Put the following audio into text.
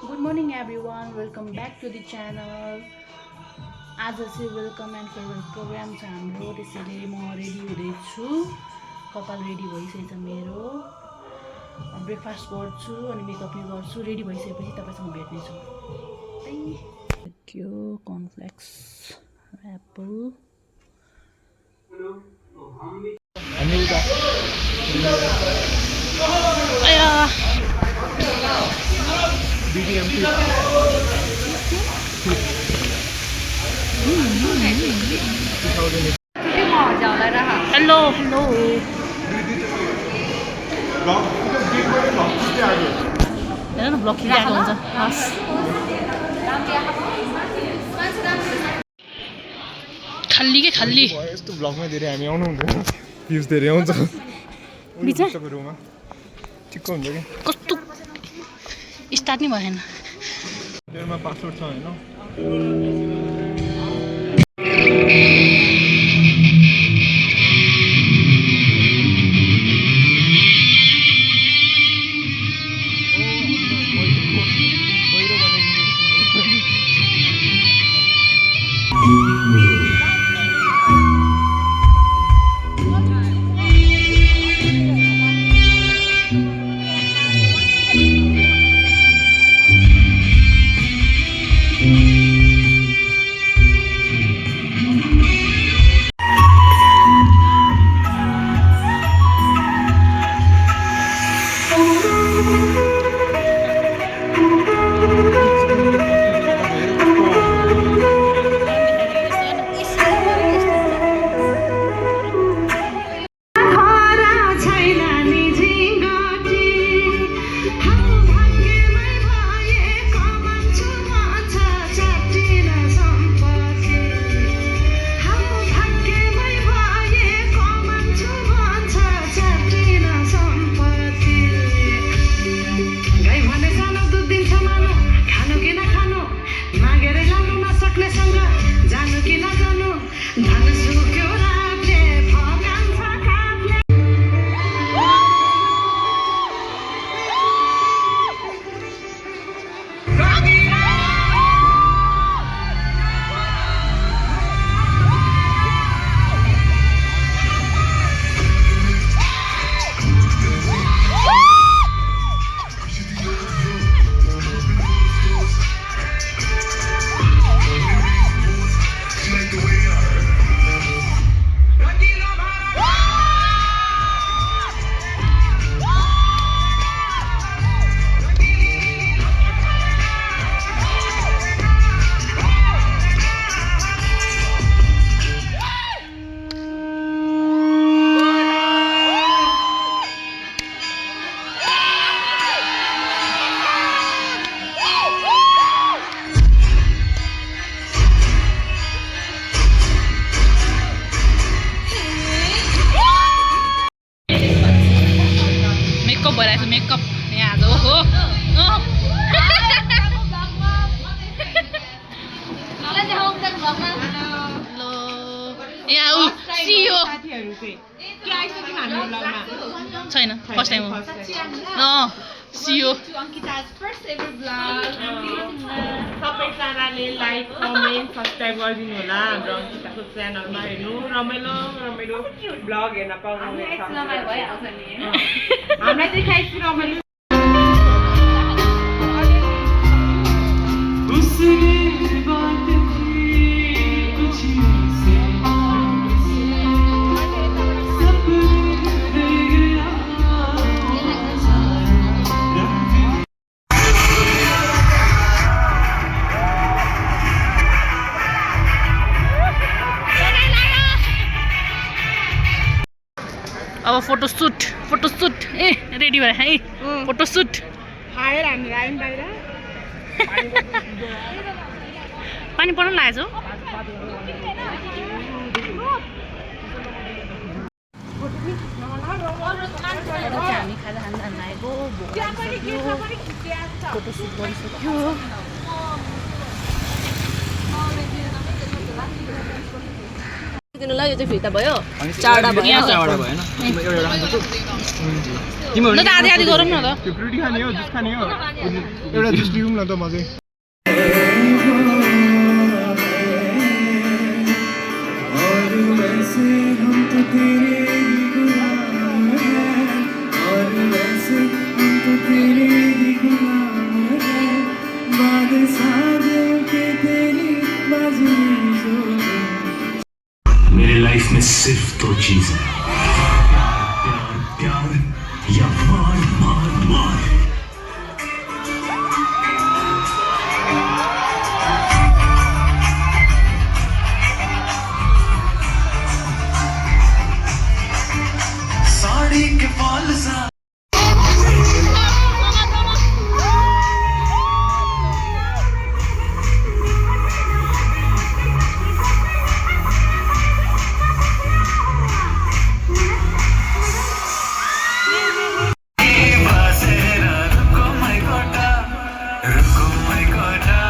Good morning everyone, welcome back to the channel. आज चाहिँ welcome and farewell programme छ हाम्रो, त्यसैले म रेडी हुँदैछु। कपाल रेडी भइसकेछ मेरो, ब्रेकफास्ट गर्छु अनि मेकअप पनि गर्छु। रेडी भइसकेपछि तपाईसँग भेट्नेछु। यो कर्नफ्लेक्स एप्पल आया हेलो हेलो हेर न ब्लग खिचिरहेको हुन्छ। हस् खाली के खाली यस्तो ब्लगमा धेरै हामी आउनु हुँदैन, भ्युज धेरै आउँछ बिचको रुममा ठिक्क हुन्छ कि कस्तो स्टार्ट नै भएन। तेरोमा पासवर्ड छ हैन? मेकअप यहाँ आज हो यहाँ सियो छैन, फर्स्ट टाइम हो। सियो सबैजनाले लाइक कमेन्ट सब्सक्राइब गरिदिनु होला। हाम्रो अङ्किताको च्यानलमा हेर्नु, रमाइलो रमाइलो ब्लग हेर्न पाउनुहुनेछ। हामीलाई देखाइछु रमाइलो। अब फोटोसुट ए रेडी भएर है फोटोसुट खाएर हामी आयौँ बाहिर। पानी पर्न लागेको छ। हामी खाजा खान जान लागेको, फोटोसुट गरिसक्यो। राखिदिनु ल यो चाहिँ फिर्ता भयो 4वटा भयो यहाँ 4वटा भएन एउटा राख्छु तिम्रो ल त आधी आधी गरौँ न त त्यो फ्रुटी खाने हो जुस खाने हो एउटा जुस दिउँ न त म चाहिँ मेरे लाइफ में सिर्फ 2 चीज है प्यार प्यार या मार मार मार साड़ी के फॉल सा रुको मैं कोटा